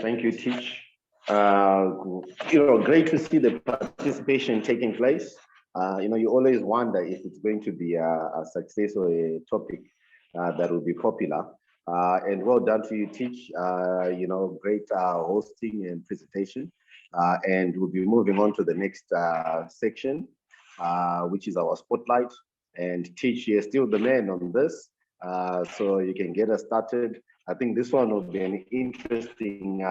Thank you, Teach. Great to see the participation taking place. You always wonder if it's going to be a success or a topic that will be popular. And well done to you, Teach. Great hosting and presentation. And we'll be moving on to the next section, which is our spotlight. And Teach, you're still the man on this. So you can get us started. I think this one will be an interesting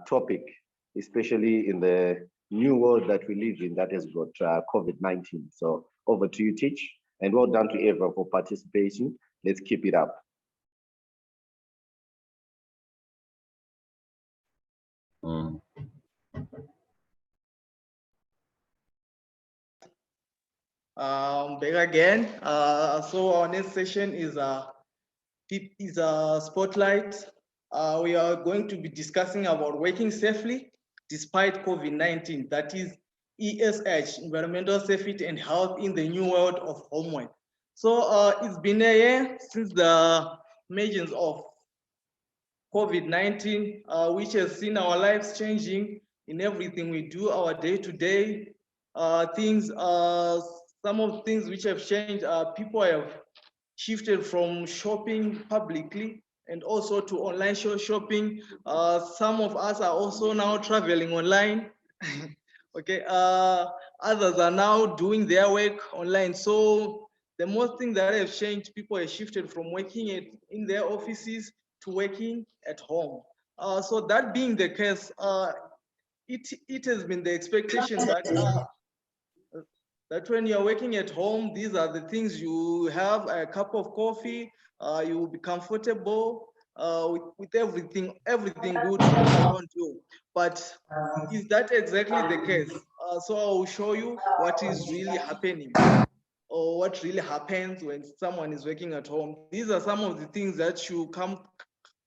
topic, especially in the new world that we live in that has got COVID-19. So over to you, Teach, and well done to everyone for participation. Let's keep it up. Back again. So our next session is a spotlight. We are going to be discussing about working safely despite COVID-19. That is ESH, Environmental Safety and Health in the New World of Homework. So it's been a year since the emergence of COVID-19, which has seen our lives changing in everything we do, our day-to-day things. Some of the things which have changed, people have shifted from shopping publicly and also to online shopping. Some of us are also now traveling online. Okay, others are now doing their work online. So the most thing that have changed, people have shifted from working in their offices to working at home. So that being the case, it has been the expectation that when you're working at home, these are the things you have: a cup of coffee, you will be comfortable with everything good around you. But is that exactly the case? So I will show you what is really happening, or what really happens when someone is working at home. These are some of the things that you come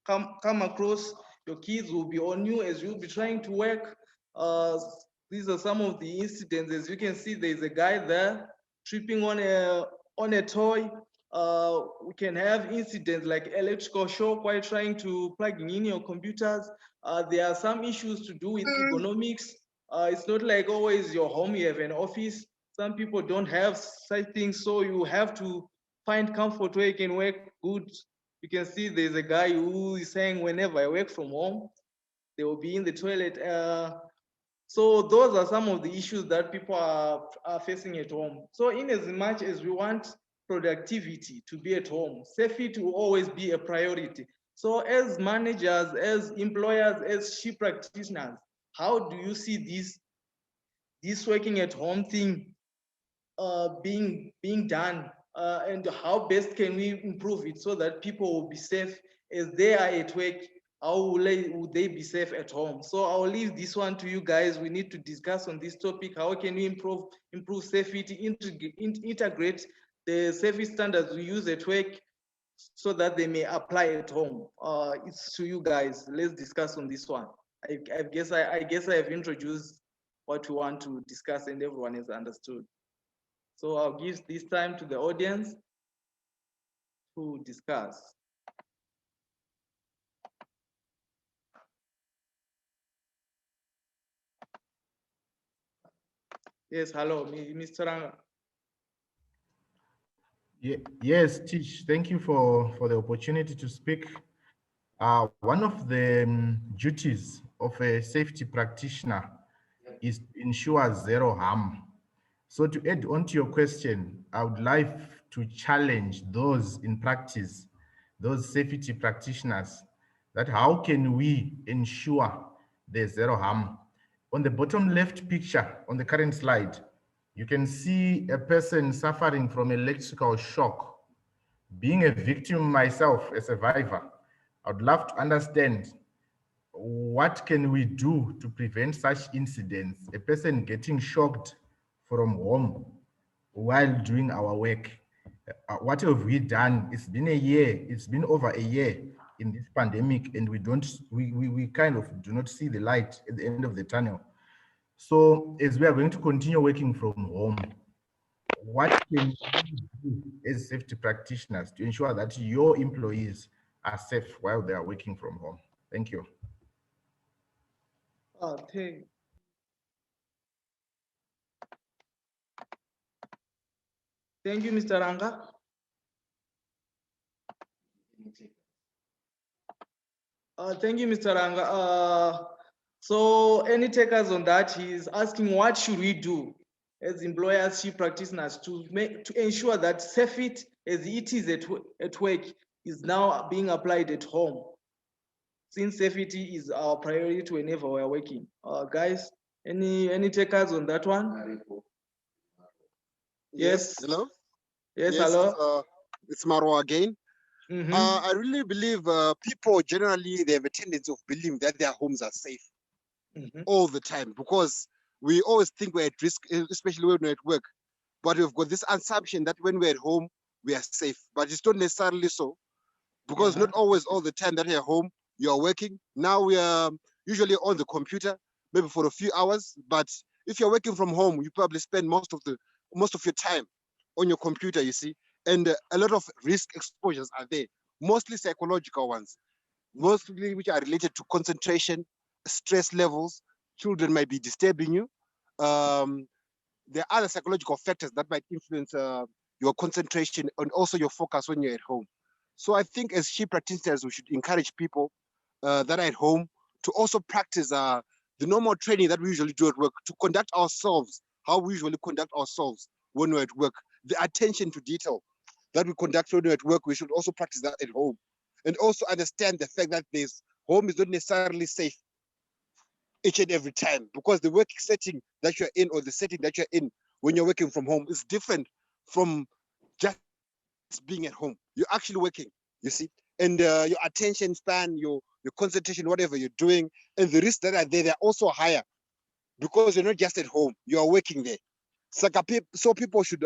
across. Your kids will be on you as you'll be trying to work. These are some of the incidents. As you can see, there's a guy there tripping on a toy. We can have incidents like electrical shock while trying to plugging in your computers. There are some issues to do with ergonomics. It's not like always your home, you have an office. Some people don't have such things, so you have to find comfort where you can work good. You can see there's a guy who is saying, whenever I work from home, they will be in the toilet. So those are some of the issues that people are facing at home. So in as much as we want productivity to be at home, safety will always be a priority. So as managers, as employers, as chief practitioners, how do you see this working at home thing being done, and how best can we improve it so that people will be safe as they are at work? How would they be safe at home? So I'll leave this one to you guys. We need to discuss on this topic. How can we improve safety, integrate the safety standards we use at work so that they may apply at home? It's to you guys. Let's discuss on this one. I guess I have introduced what we want to discuss and everyone has understood. So I'll give this time to the audience to discuss. Yes, hello, Mr. Ranga. Yes, Tish, thank you for the opportunity to speak. One of the duties of a safety practitioner is to ensure zero harm. So to add on to your question, I would like to challenge those in practice, those safety practitioners, that how can we ensure there's zero harm? On the bottom left picture on the current slide, you can see a person suffering from electrical shock. Being a victim myself, a survivor, I would love to understand what can we do to prevent such incidents, a person getting shocked from home while doing our work. What have we done? It's been a year, it's been over a year in this pandemic, and we kind of do not see the light at the end of the tunnel. So as we are going to continue working from home, what can we do as safety practitioners to ensure that your employees are safe while they are working from home? Thank you. Thank you, Mr. Ranga. Thank you, Mr. Ranga. So any takers on that? He's asking what should we do as employers, chief practitioners to ensure that SafeIt as it is at work is now being applied at home, since safety is our priority whenever we're working. Guys, any takers on that one? Yes. Hello. Yes. Hello. It's Marwa again. Mhm. I really believe people generally they have a tendency of believing that their homes are safe all the time, because we always think we're at risk, especially when we're at work. But we've got this assumption that when we're at home, we are safe. But it's not necessarily so, because not always all the time that you're home, you're working. Now we are usually on the computer, maybe for a few hours. But if you're working from home, you probably spend most of your time on your computer, you see. And a lot of risk exposures are there, mostly psychological ones, mostly which are related to concentration, stress levels. Children might be disturbing you. There are other psychological factors that might influence your concentration and also your focus when you're at home. So I think as chief practitioners, we should encourage people that are at home to also practice the normal training that we usually do at work, to conduct ourselves how we usually conduct ourselves when we're at work. The attention to detail that we conduct when we're at work, we should also practice that at home. And also understand the fact that this home is not necessarily safe each and every time, because the work setting that you're in or the setting that you're in when you're working from home is different from just being at home. You're actually working, you see, and your attention span, your concentration, whatever you're doing, and the risks that are there, they're also higher because you're not just at home, you are working there. So people should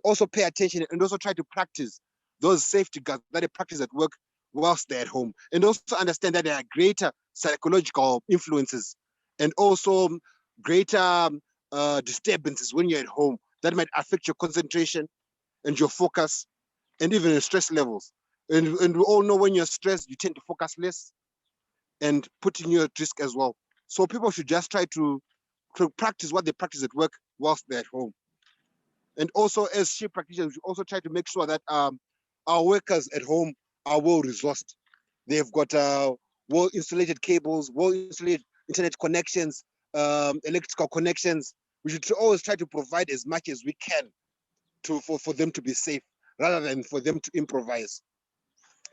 also pay attention and also try to practice those safety guards that they practice at work whilst they're at home, and also understand that there are greater psychological influences and also greater disturbances when you're at home that might affect your concentration and your focus and even your stress levels. And we all know when you're stressed, you tend to focus less and putting you at risk as well. So people should just try to practice what they practice at work whilst they're at home. And also as chief practitioners, we should also try to make sure that our workers at home are well resourced. They've got well insulated cables, well insulated internet connections, electrical connections. We should always try to provide as much as we can for them to be safe, rather than for them to improvise.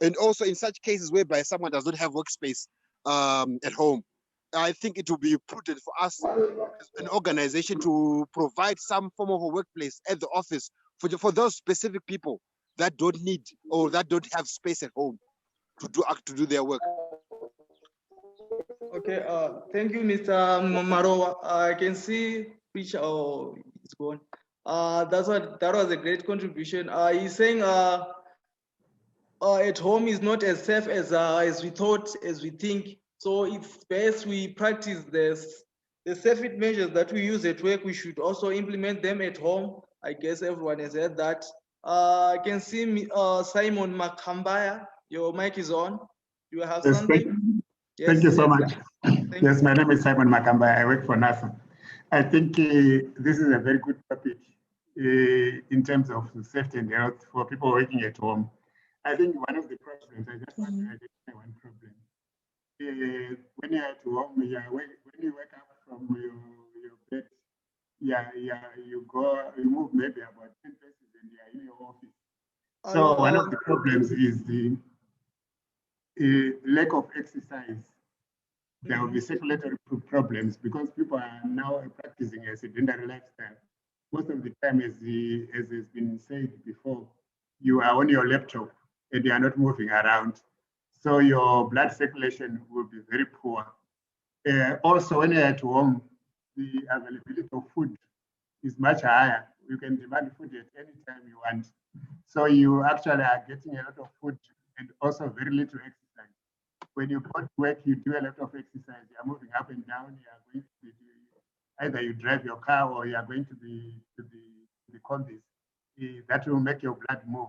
And also in such cases whereby someone does not have workspace at home, I think it will be prudent for us as an organization to provide some form of a workplace at the office for those specific people that don't need or that don't have space at home to do their work. Okay, thank you, Mr. Marowa. I can see which it's gone. That was a great contribution. He's saying at home is not as safe as we thought, as we think. So it's best we practice the safety measures that we use at work. We should also implement them at home. I guess everyone has heard that. I can see Simon Makambaya. Your mic is on. You have something? Thank you so much. Yes, my name is Simon Makamba. I work for NASA. I think this is a very good topic in terms of safety and health for people working at home. I think one of the problems, I just want to identify one problem. When you're at home, when you wake up from your bed, you move maybe about 10 paces and you're in your office. So one of the problems is the lack of exercise. There will be circulatory problems because people are now practicing a sedentary lifestyle. Most of the time, as has been said before, you are on your laptop and you are not moving around. So your blood circulation will be very poor. Also, when you're at home, the availability of food is much higher. You can demand food at any time you want. So you actually are getting a lot of food and also very little exercise. When you go to work, you do a lot of exercise. You're moving up and down. You are going to either you drive your car or you are going to the combis. That will make your blood move.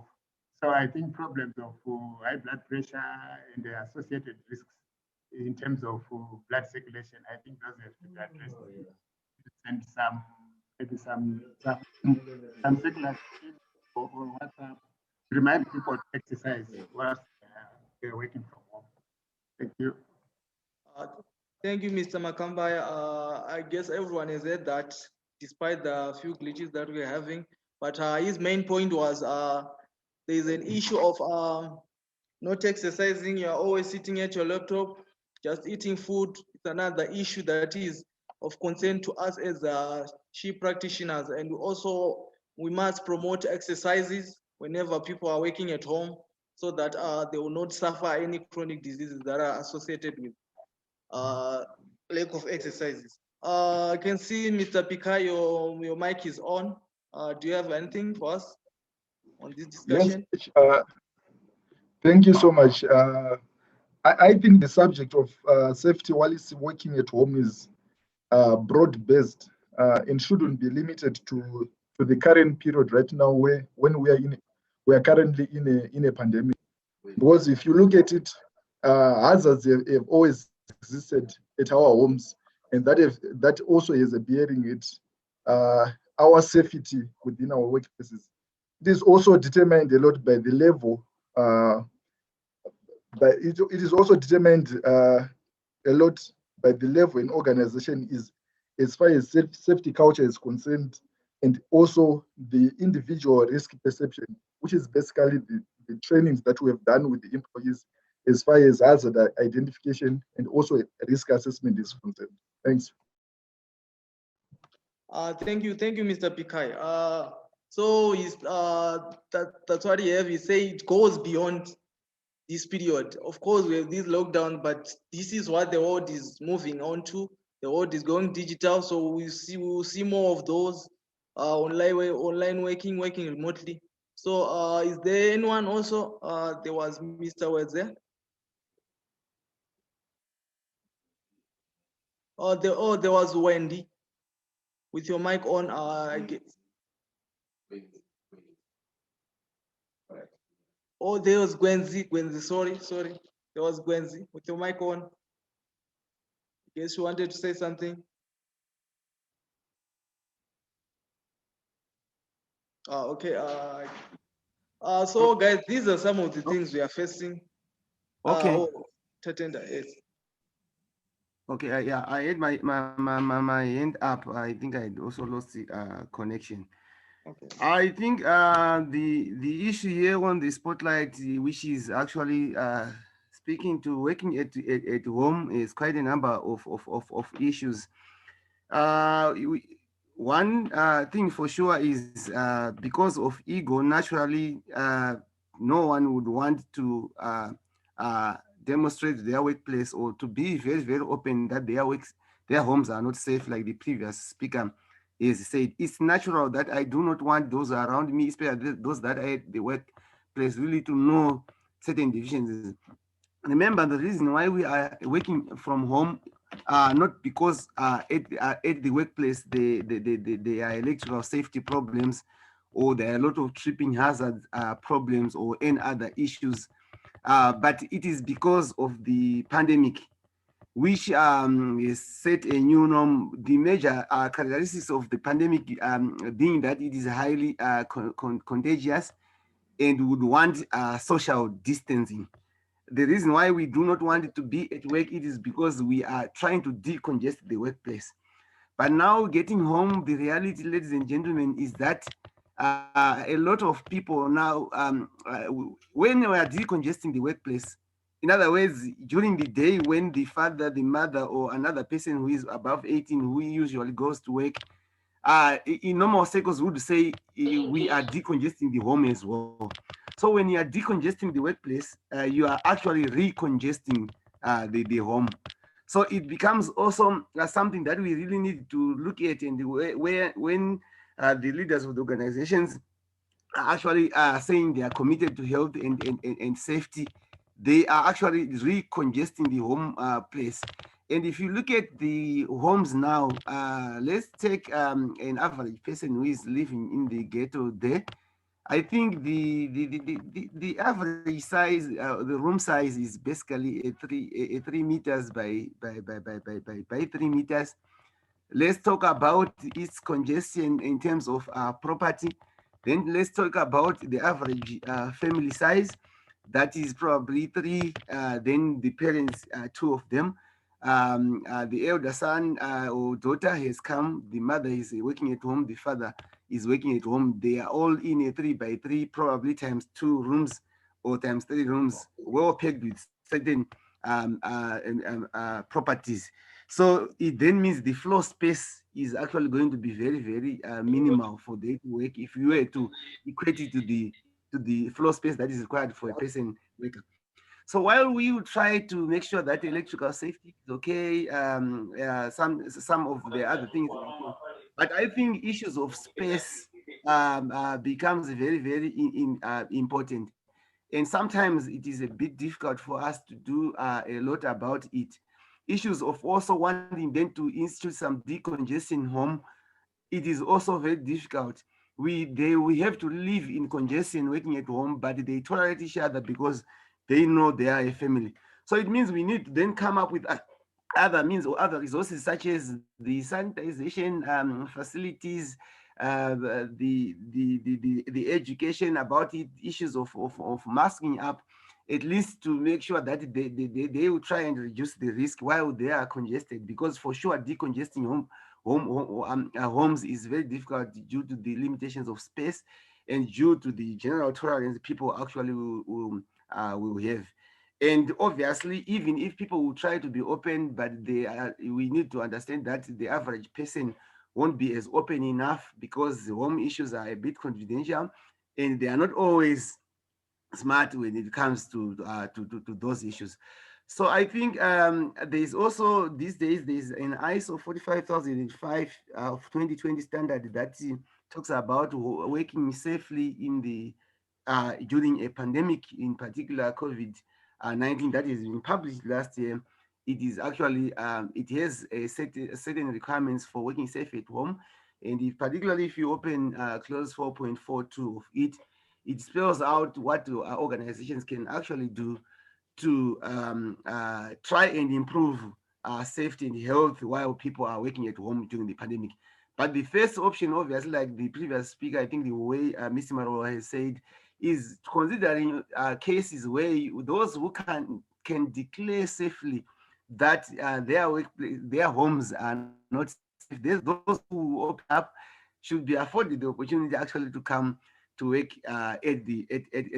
So I think problems of high blood pressure and the associated risks in terms of blood circulation. I think those have to be addressed. And maybe some circular or WhatsApp remind people to exercise whilst they're working from home. Thank you. Thank you, Mr. Makambaya. I guess everyone has heard that, despite the few glitches that we're having. But his main point was there's an issue of not exercising. You're always sitting at your laptop, just eating food. It's another issue that is of concern to us as SHE practitioners. And also, we must promote exercises whenever people are working at home, so that they will not suffer any chronic diseases that are associated with lack of exercises. I can see Mr. Pika, your mic is on. Do you have anything for us on this discussion? Yes, thank you so much. I think the subject of safety while it's working at home is broad-based and shouldn't be limited to the current period right now, when we are currently in a pandemic. Because if you look at it, hazards have always existed at our homes, and that also has a bearing at our safety within our workplaces. It is also determined a lot by the level, but it is also determined a lot by the level an organization is, as far as safety culture is concerned, and also the individual risk perception, which is basically the trainings that we have done with the employees as far as hazard identification and also risk assessment is concerned. Thanks. Thank you, Mr. Pikai. So that's what you have. You say it goes beyond this period. Of course, we have this lockdown, but this is what the world is moving on to. The world is going digital, so we will see more of those online working remotely. So is there anyone also? There was Mr. Words there. There was Wendy with your mic on. I guess. Oh, there was Gwenzi. Sorry. There was Gwenzi with your mic on. I guess you wanted to say something. Okay. So guys, these are some of the things we are facing. Okay. Tatenda, yes. Okay, yeah, I had my hand up. I think I also lost the connection. Okay. I think the issue here on the spotlight, which is actually speaking to working at home, is quite a number of issues. One thing for sure is because of ego, naturally, no one would want to demonstrate their workplace or to be very, very open that their homes are not safe, like the previous speaker is said. It's natural that I do not want those around me, especially those that are at the workplace, really to know certain deficiencies. Remember, the reason why we are working from home, not because at the workplace there are electrical safety problems, or there are a lot of tripping hazard problems or any other issues, but it is because of the pandemic, which is set a new norm. The major characteristics of the pandemic being that it is highly contagious and would want social distancing. The reason why we do not want it to be at work, it is because we are trying to decongest the workplace. But now getting home, the reality, ladies and gentlemen, is that a lot of people now, when we are decongesting the workplace, in other words, during the day when the father, the mother, or another person who is above 18 who usually goes to work, in normal circles would say we are decongesting the home as well. So when you are decongesting the workplace, you are actually recongesting the home. So it becomes also something that we really need to look at, and when the leaders of the organizations are actually saying they are committed to health and safety, they are actually recongesting the home place. And if you look at the homes now, let's take an average person who is living in the ghetto there. I think the average size, the room size is basically a 3 meters by 3 meters. Let's talk about its congestion in terms of property. Then let's talk about the average family size. That is probably three. Then the parents, two of them. The elder son or daughter has come. The mother is working at home. The father is working at home. They are all in a 3 by 3, probably times 2 rooms or times 3 rooms, well packed with certain properties. So it then means the floor space is actually going to be very, very minimal for the work if you were to equate it to the floor space that is required for a person worker. So while we will try to make sure that electrical safety is okay, some of the other things are okay, but I think issues of space becomes very, very important. And sometimes it is a bit difficult for us to do a lot about it. Issues of also wanting then to institute some decongestion home, it is also very difficult. We have to live in congestion working at home, but they tolerate each other because they know they are a family. So it means we need to then come up with other means or other resources such as the sanitization facilities, the education about it, issues of masking up, at least to make sure that they will try and reduce the risk while they are congested, because for sure decongesting homes is very difficult due to the limitations of space and due to the general tolerance people actually will have. And obviously, even if people will try to be open, but we need to understand that the average person won't be as open enough because the home issues are a bit confidential and they are not always smart when it comes to those issues. So I think there's also these days there's an ISO 45005 of 2020 standard that talks about working safely in the during a pandemic, in particular COVID-19, that has been published last year. It is actually it has a certain requirements for working safe at home, and particularly if you open clause 4.42 of it, it spells out what organizations can actually do to try and improve safety and health while people are working at home during the pandemic. But the first option, obviously, like the previous speaker, I think the way Mr. Maro has said, is considering cases where those who can declare safely that their homes are not safe. Those who open up should be afforded the opportunity actually to come to work at the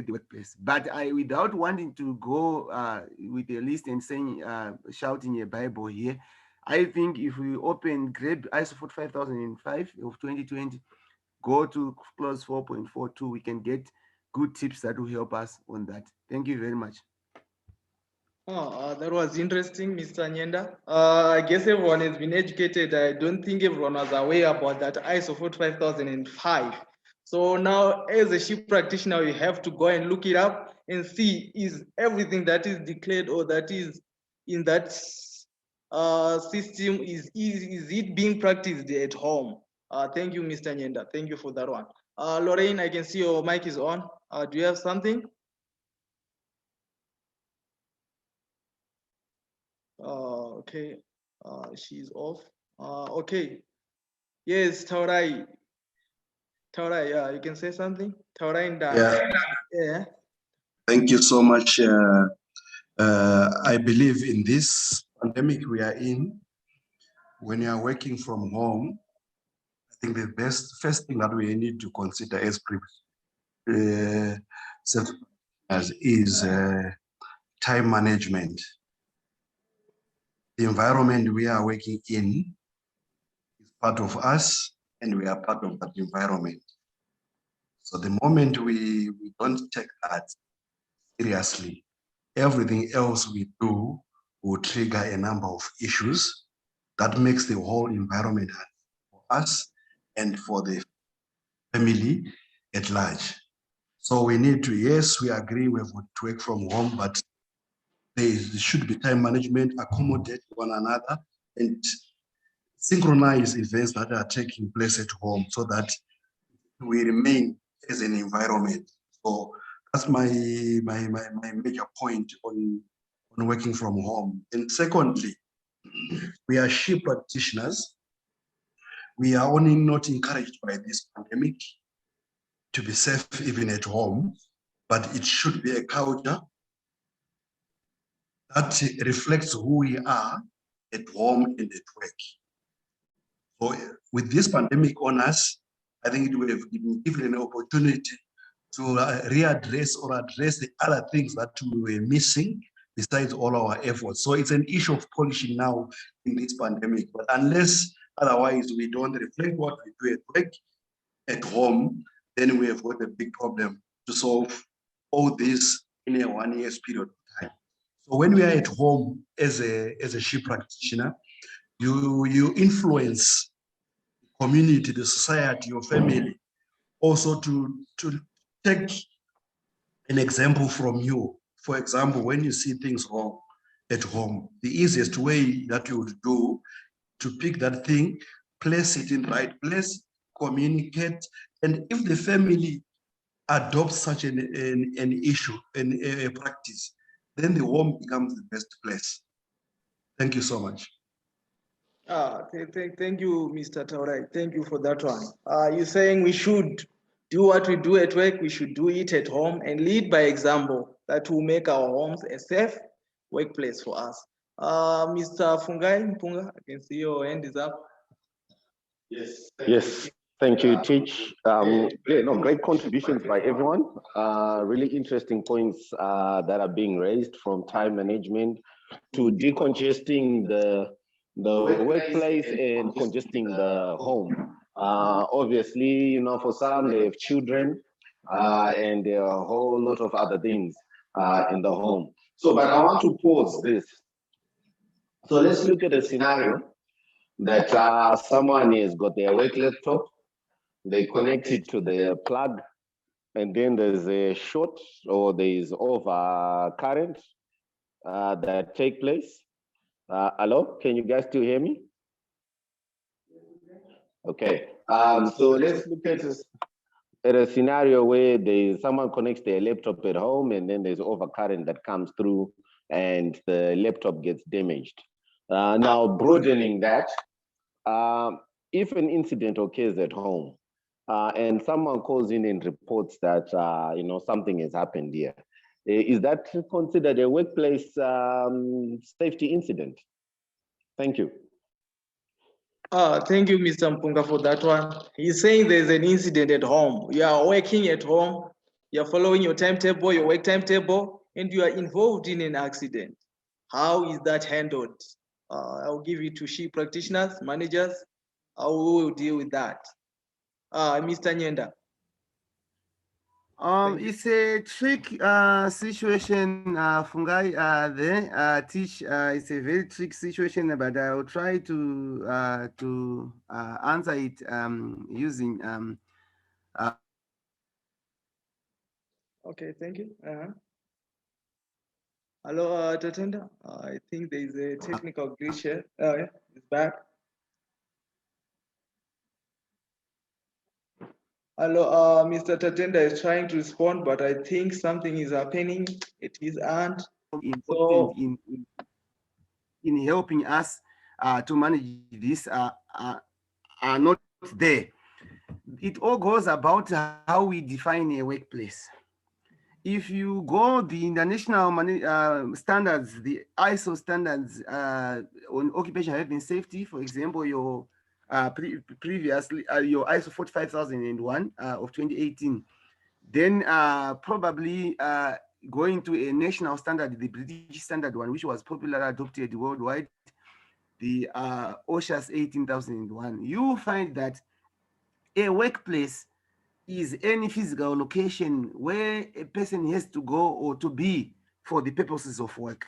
workplace. But without wanting to go with a list and saying shouting a Bible here, I think if we grab ISO 45005 of 2020, go to clause 4.42, we can get good tips that will help us on that. Thank you very much. That was interesting, Mr. Nyenda. I guess everyone has been educated. I don't think everyone was aware about that ISO 45005. So now, as a ship practitioner, you have to go and look it up and see is everything that is declared or that is in that system, is it being practiced at home? Thank you, Mr. Nyenda. Thank you for that one. Lorraine, I can see your mic is on. Do you have something? Okay, she's off. Okay, yes, Taurai, yeah, you can say something. Taurai, yeah. Thank you so much. I believe in this pandemic we are in. When you are working from home, I think the first thing that we need to consider as is time management. The environment we are working in is part of us, and we are part of that environment. So the moment we don't take that seriously, everything else we do will trigger a number of issues that makes the whole environment hard for us and for the family at large. So we need to, yes, we agree we have to work from home, but there should be time management, accommodate one another, and synchronize events that are taking place at home so that we remain as an environment. So that's my major point on working from home. And secondly, we are SHE practitioners. We are only not encouraged by this pandemic to be safe even at home, but it should be a culture that reflects who we are at home and at work. So with this pandemic on us, I think it would have been given an opportunity to readdress or address the other things that we were missing besides all our efforts. So it's an issue of polishing now in this pandemic, but unless otherwise we don't reflect what we do at work, at home, then we have got a big problem to solve all this in a 1 year period of time. So when we are at home as a SHE practitioner, you influence community, the society, your family, also to take an example from you. For example, when you see things wrong at home, the easiest way that you would do to pick that thing, place it in the right place, communicate, and if the family adopts such an issue, a practice, then the home becomes the best place. Thank you so much. Thank you, Mr. Taurai. Thank you for that one. You're saying we should do what we do at work, we should do it at home and lead by example. That will make our homes a safe workplace for us. Mr. Fungai Mpunga, I can see your hand is up. Yes, thank you, Teach. Great contributions by everyone. Really interesting points that are being raised, from time management to decongesting the workplace and congesting the home. Obviously, for some, they have children and there are a whole lot of other things in the home. So, but I want to pause this. So let's look at a scenario that someone has got their work laptop, they connect it to the plug, and then there's a short or there's over current that take place. Hello, can you guys still hear me? Okay, so let's look at a scenario where someone connects their laptop at home and then there's overcurrent that comes through and the laptop gets damaged. Now, broadening that, if an incident occurs at home and someone calls in and reports that something has happened here, is that considered a workplace safety incident? Thank you. Thank you, Mr. Mpunga, for that one. He's saying there's an incident at home. You are working at home, you're following your timetable, your work timetable, and you are involved in an accident. How is that handled? I'll give it to SHE practitioners, managers. How we will deal with that? Mr. Nyenda. It's a tricky situation, Fungai. Teach. It's a very tricky situation, but I will try to answer it using. Okay, thank you. Hello, Tatenda. I think there is a technical glitch here. Yeah, it's back. Hello, Mr. Tatenda is trying to respond, but I think something is happening at his end. Important in helping us to manage this are not there. It all goes about how we define a workplace. If you go the international standards, the ISO standards on occupational health and safety, for example, your previously your ISO 45001 of 2018, then probably going to a national standard, the British standard one, which was popularly adopted worldwide, the OSHA's 18001, you find that a workplace is any physical location where a person has to go or to be for the purposes of work.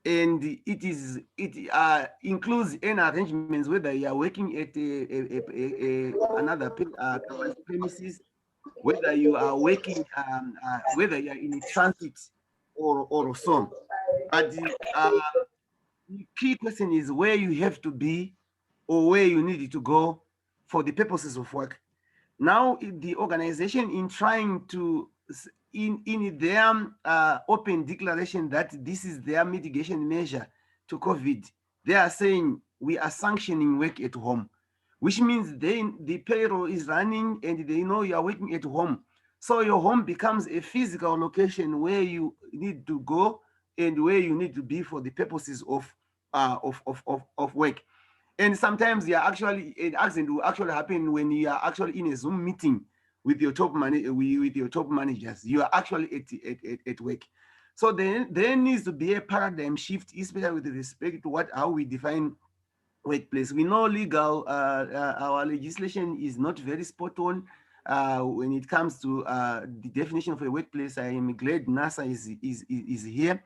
And it includes any arrangements, whether you are working at another premises, whether you are working, whether you are in transit or so. But the key question is where you have to be or where you need to go for the purposes of work. Now, the organization in trying to, in their open declaration that this is their mitigation measure to COVID, they are saying we are sanctioning work at home, which means the payroll is running and they know you are working at home. So your home becomes a physical location where you need to go and where you need to be for the purposes of work. And sometimes you are actually, an accident will actually happen when you are actually in a Zoom meeting with your top managers. You are actually at work. So there needs to be a paradigm shift, especially with respect to how we define workplace. We know our legislation is not very spot on when it comes to the definition of a workplace. I am glad NASA is here.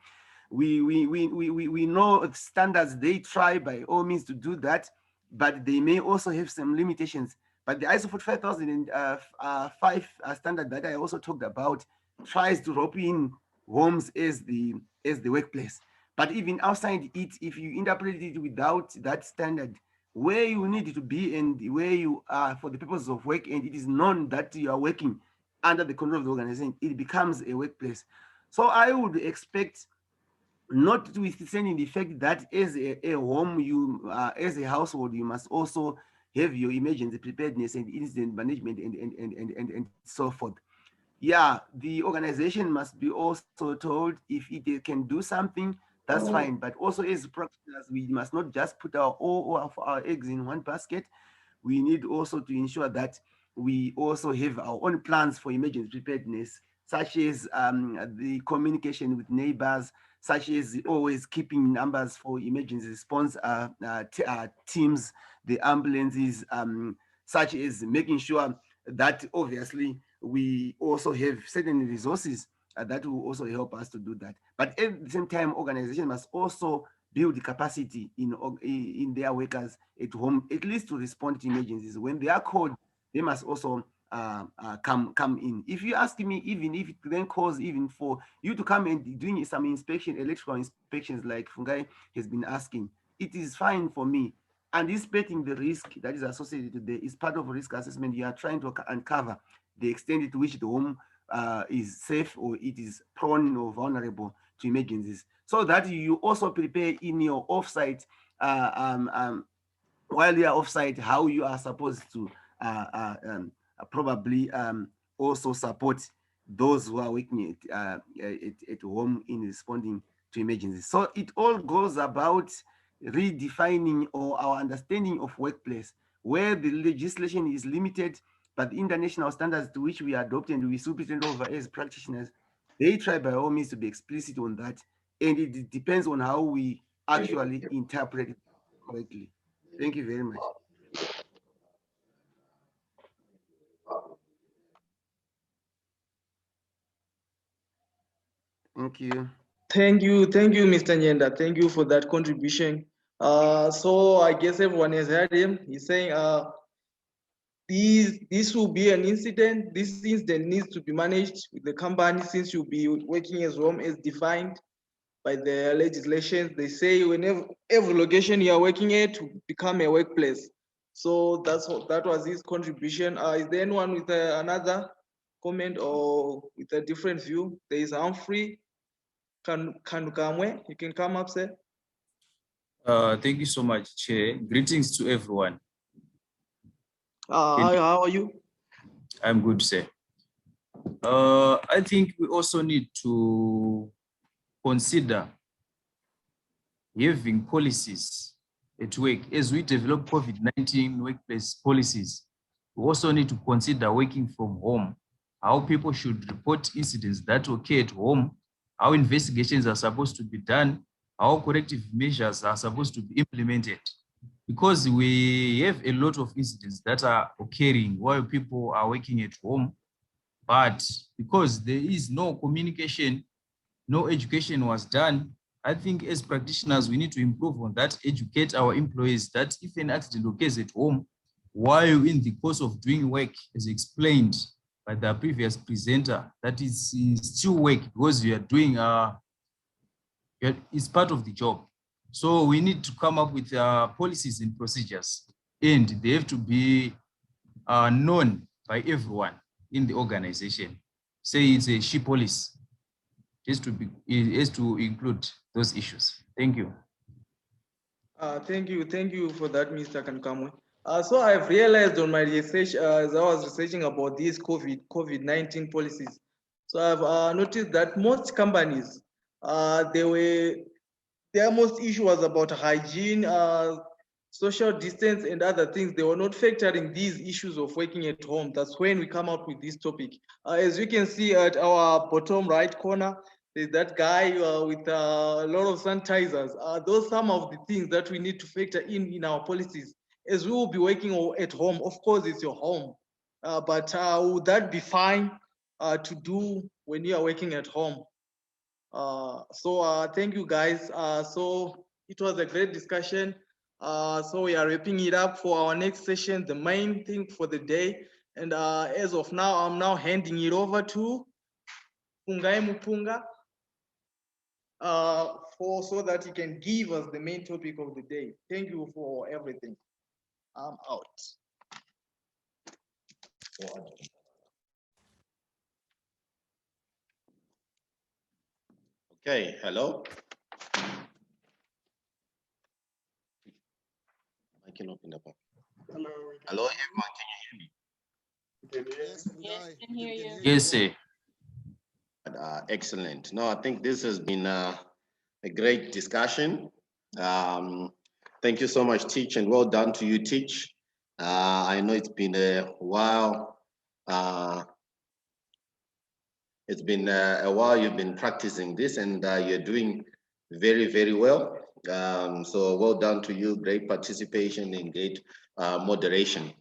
We know standards, they try by all means to do that, but they may also have some limitations. But the ISO 45005 standard that I also talked about tries to rope in homes as the workplace. But even outside it, if you interpret it without that standard, where you need to be and where you are for the purposes of work, and it is known that you are working under the control of the organization, it becomes a workplace. So I would expect, notwithstanding the fact that as a home, you as a household, you must also have your emergency preparedness and incident management and so forth. Yeah, the organization must be also told if it can do something, that's fine. But also as practitioners, we must not just put all of our eggs in one basket. We need also to ensure that we also have our own plans for emergency preparedness, such as the communication with neighbors, such as always keeping numbers for emergency response teams, the ambulances, such as making sure that obviously we also have certain resources that will also help us to do that. But at the same time, organizations must also build capacity in their workers at home, at least to respond to emergencies. When they are called, they must also come in. If you ask me, even if it then calls even for you to come and doing some electrical inspections like Fungai has been asking, it is fine for me. Anticipating the risk that is associated today is part of risk assessment. You are trying to uncover the extent to which the home is safe or it is prone or vulnerable to emergencies, so that you also prepare in your offsite, while you are offsite, how you are supposed to probably also support those who are working at home in responding to emergencies. So it all goes about redefining or our understanding of workplace, where the legislation is limited, but the international standards to which we adopt and we superintend over as practitioners, they try by all means to be explicit on that. And it depends on how we actually interpret it correctly. Thank you very much. Thank you. Thank you, Mr. Nyenda. Thank you for that contribution. So I guess everyone has heard him. He's saying this will be an incident. This incident needs to be managed with the company, since you'll be working as home as defined by the legislation. They say whenever every location you are working at will become a workplace. So that was his contribution. Is there anyone with another comment or with a different view? There is Humphrey. You can come up, sir. Thank you so much, Chair. Greetings to everyone. How are you? I'm good, sir. I think we also need to consider having policies at work. As we develop COVID-19 workplace policies, we also need to consider working from home, how people should report incidents that occur at home, how investigations are supposed to be done, how corrective measures are supposed to be implemented. Because we have a lot of incidents that are occurring while people are working at home, but because there is no communication, no education was done, I think as practitioners, we need to improve on that, educate our employees that if an accident occurs at home, while in the course of doing work, as explained by the previous presenter, that is still work because you are doing, it's part of the job. So we need to come up with policies and procedures, and they have to be known by everyone in the organization. Say it's a she policy. It has to include those issues. Thank you. Thank you for that, Mr. Kankamwe. So I've realized on my research, as I was researching about these COVID-19 policies, so I've noticed that most companies, their most issue was about hygiene, social distance, and other things. They were not factoring these issues of working at home. That's when we come up with this topic. As you can see at our bottom right corner, there's that guy with a lot of sanitizers. Those are some of the things that we need to factor in our policies. As we will be working at home, of course, it's your home. But would that be fine to do when you are working at home? So thank you, guys. So it was a great discussion. So we are wrapping it up for our next session, the main thing for the day. And as of now, I'm now handing it over to Fungai Mupunga so that he can give us the main topic of the day. Thank you for everything. I'm out. Okay, hello. I can open the back. Hello. Hello, everyone. Can you hear me? Yes, can hear you. Yes, sir. Excellent. No, I think this has been a great discussion. Thank you so much, Teach, and well done to you, Teach. I know it's been a while. It's been a while you've been practicing this, and you're doing very, very well. So well done to you. Great participation and great moderation.